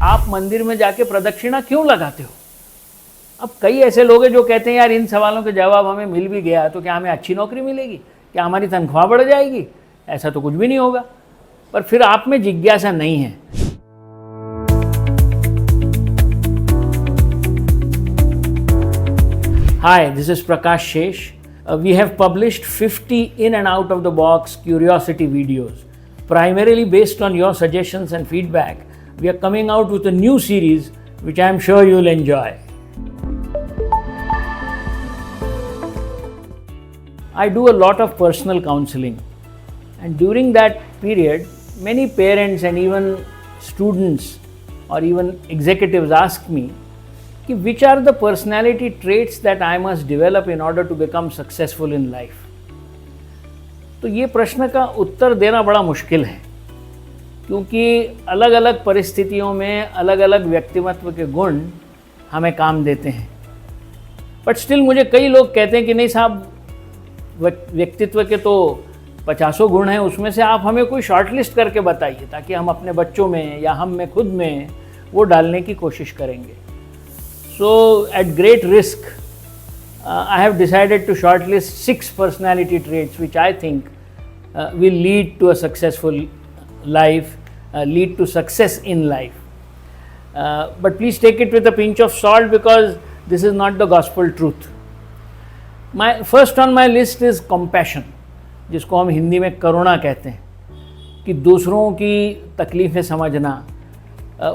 आप मंदिर में जाके प्रदक्षिणा क्यों लगाते हो? अब कई ऐसे लोग हैं जो कहते हैं यार इन सवालों के जवाब हमें मिल भी गया तो क्या हमें अच्छी नौकरी मिलेगी, क्या हमारी तनख्वाह बढ़ जाएगी? ऐसा तो कुछ भी नहीं होगा। पर फिर आप में जिज्ञासा नहीं है। Hi, this is Prakash Shesh. We have published 50 in and out of the box curiosity videos. Primarily based on your suggestions and feedback, we are coming out with a new series which I am sure you'll enjoy. I do a lot of personal counseling, and during that period, many parents and even students or even executives ask me, which are the personality traits that I must develop in order to become successful in life? तो ये प्रश्न का उत्तर देना बड़ा मुश्किल है, क्योंकि अलग अलग परिस्थितियों में अलग अलग व्यक्तित्व के गुण हमें काम देते हैं। बट स्टिल मुझे कई लोग कहते हैं कि नहीं साहब, व्यक्तित्व के तो 50 गुण हैं, उसमें से आप हमें कोई शॉर्ट लिस्ट करके बताइए ताकि हम अपने बच्चों में या हम में खुद में वो डालने की कोशिश करेंगे। So at great risk, I have decided to shortlist 6 personality traits which I think will lead to a successful life, lead to success in life. But please take it with a pinch of salt because this is not the gospel truth. First on my list is compassion, जिसको हम हिंदी में करुणा कहते हैं, कि दूसरों की तकलीफ़ें समझना,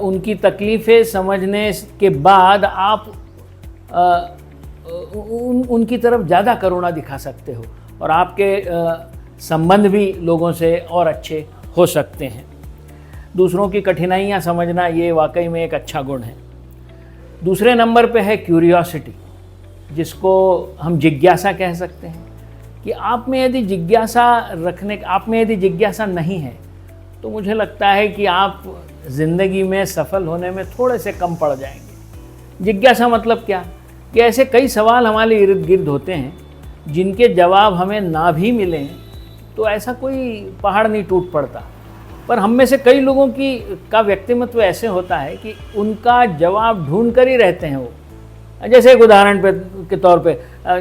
उनकी तकलीफ़ें समझने के बाद आप उनकी तरफ ज़्यादा करुणा दिखा सकते हो और आपके संबंध भी लोगों से और अच्छे हो सकते हैं। दूसरों की कठिनाइयाँ समझना, ये वाकई में एक अच्छा गुण है। दूसरे नंबर पे है क्यूरियोसिटी, जिसको हम जिज्ञासा कह सकते हैं, कि आप में यदि जिज्ञासा नहीं है तो मुझे लगता है कि आप ज़िंदगी में सफल होने में थोड़े से कम पड़ जाएंगे। जिज्ञासा मतलब क्या, कि ऐसे कई सवाल हमारे इर्द गिर्द होते हैं जिनके जवाब हमें ना भी मिलें तो ऐसा कोई पहाड़ नहीं टूट पड़ता। पर हम में से कई लोगों का व्यक्तित्व ऐसे होता है कि उनका जवाब ढूंढ कर ही रहते हैं वो। जैसे एक उदाहरण के तौर पे,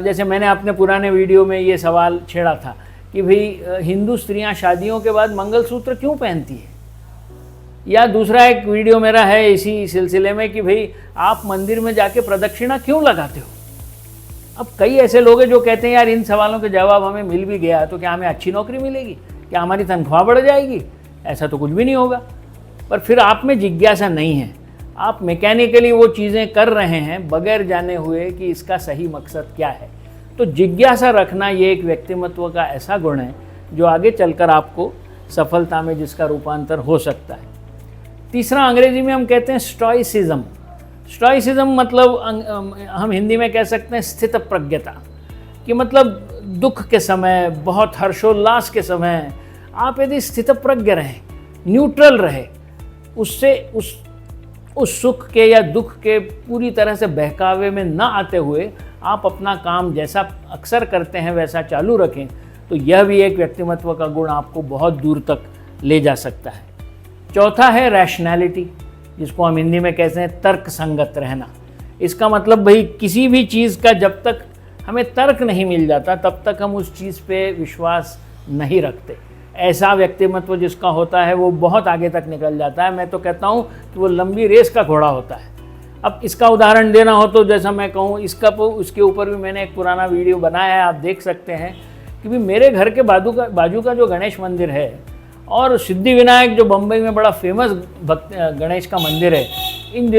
जैसे मैंने अपने पुराने वीडियो में ये सवाल छेड़ा था कि भाई हिंदू स्त्रियां शादियों के बाद मंगलसूत्र क्यों पहनती है, या दूसरा एक वीडियो मेरा है इसी सिलसिले में कि भाई आप मंदिर में जाके प्रदक्षिणा क्यों लगाते हो। अब कई ऐसे लोग हैं जो कहते हैं यार इन सवालों के जवाब हमें मिल भी गया तो क्या हमें अच्छी नौकरी मिलेगी, क्या हमारी तनख्वाह बढ़ जाएगी? ऐसा तो कुछ भी नहीं होगा। पर फिर आप में जिज्ञासा नहीं है, आप मैकेनिकली वो चीज़ें कर रहे हैं बगैर जाने हुए कि इसका सही मकसद क्या है। तो जिज्ञासा रखना ये एक व्यक्तित्व का ऐसा गुण है जो आगे चलकर आपको सफलता में जिसका रूपांतर हो सकता है। तीसरा अंग्रेजी में हम कहते हैं स्टोइसिज्म। स्टोइसिज्म मतलब हम हिंदी में कह सकते हैं स्थित प्रज्ञता, कि मतलब दुख के समय, बहुत हर्षोल्लास के समय आप यदि स्थित प्रज्ञ रहें, न्यूट्रल रहे, उससे उस सुख के या दुख के पूरी तरह से बहकावे में न आते हुए आप अपना काम जैसा अक्सर करते हैं वैसा चालू रखें, तो यह भी एक व्यक्तित्व का गुण आपको बहुत दूर तक ले जा सकता है। चौथा है रैशनैलिटी, जिसको हम हिंदी में कहते हैं तर्क संगत रहना। इसका मतलब भाई किसी भी चीज़ का जब तक हमें तर्क नहीं मिल जाता तब तक हम उस चीज़ पे विश्वास नहीं रखते। ऐसा व्यक्तित्व जिसका होता है वो बहुत आगे तक निकल जाता है। मैं तो कहता हूँ कि वो लंबी रेस का घोड़ा होता है। अब इसका उदाहरण देना हो तो जैसा मैं कहूँ, उसके ऊपर भी मैंने एक पुराना वीडियो बनाया है, आप देख सकते हैं कि भी मेरे घर के बाजू का जो गणेश मंदिर है और सिद्धि विनायक जो बम्बई में बड़ा फेमस गणेश का मंदिर है, इन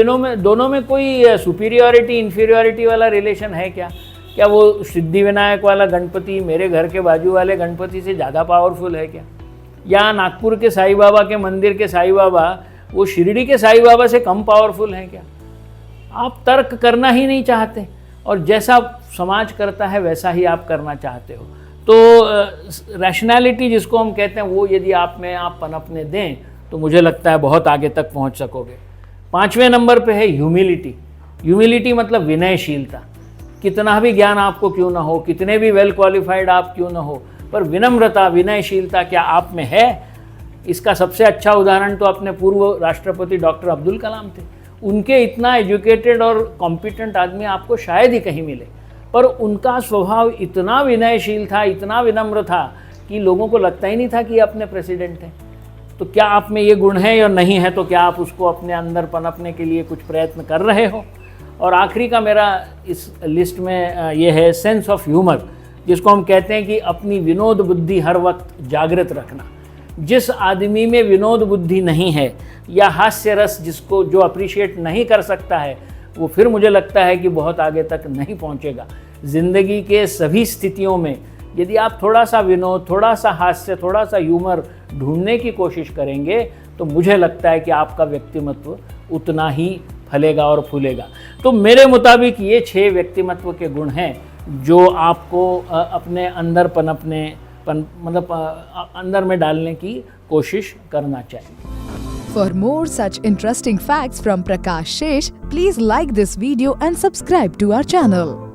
दोनों में कोई सुपीरियॉरिटी इन्फीरियॉरिटी वाला रिलेशन है क्या? क्या वो सिद्धि विनायक वाला गणपति मेरे घर के बाजू वाले गणपति से ज़्यादा पावरफुल है क्या? या नागपुर के साईं बाबा के मंदिर के साईं बाबा वो शिरडी के साईं बाबा से कम पावरफुल हैं क्या? आप तर्क करना ही नहीं चाहते और जैसा समाज करता है वैसा ही आप करना चाहते हो। तो रैशनैलिटी जिसको हम कहते हैं वो यदि आप में आप पनपने दें तो मुझे लगता है बहुत आगे तक पहुंच सकोगे। 5वें नंबर पे है ह्यूमिलिटी। ह्यूमिलिटी मतलब विनयशीलता। कितना भी ज्ञान आपको क्यों ना हो, कितने भी वेल क्वालिफाइड आप क्यों ना हो, पर विनम्रता, विनयशीलता क्या आप में है? इसका सबसे अच्छा उदाहरण तो अपने पूर्व राष्ट्रपति डॉक्टर अब्दुल कलाम थे। उनके इतना एजुकेटेड और कॉम्पिटेंट आदमी आपको शायद ही कहीं मिले, पर उनका स्वभाव इतना विनयशील था, इतना विनम्र था कि लोगों को लगता ही नहीं था कि ये अपने प्रेसिडेंट हैं। तो क्या आप में ये गुण है या नहीं है, तो क्या आप उसको अपने अंदर पनपने के लिए कुछ प्रयत्न कर रहे हो? और आखिरी का मेरा इस लिस्ट में ये है सेंस ऑफ ह्यूमर, जिसको हम कहते हैं कि अपनी विनोद बुद्धि हर वक्त जागृत रखना। जिस आदमी में विनोद बुद्धि नहीं है या हास्य रस जिसको जो अप्रिशिएट नहीं कर सकता है, वो फिर मुझे लगता है कि बहुत आगे तक नहीं पहुंचेगा। ज़िंदगी के सभी स्थितियों में यदि आप थोड़ा सा विनोद, थोड़ा सा हास्य, थोड़ा सा ह्यूमर ढूंढने की कोशिश करेंगे तो मुझे लगता है कि आपका व्यक्तिमत्व उतना ही फलेगा और फूलेगा। तो मेरे मुताबिक ये 6 व्यक्तिमत्व के गुण हैं जो आपको अपने अंदर मतलब अंदर में डालने की कोशिश करना चाहिए। For more such interesting facts from Prakash Shesh, please like this video and subscribe to our channel.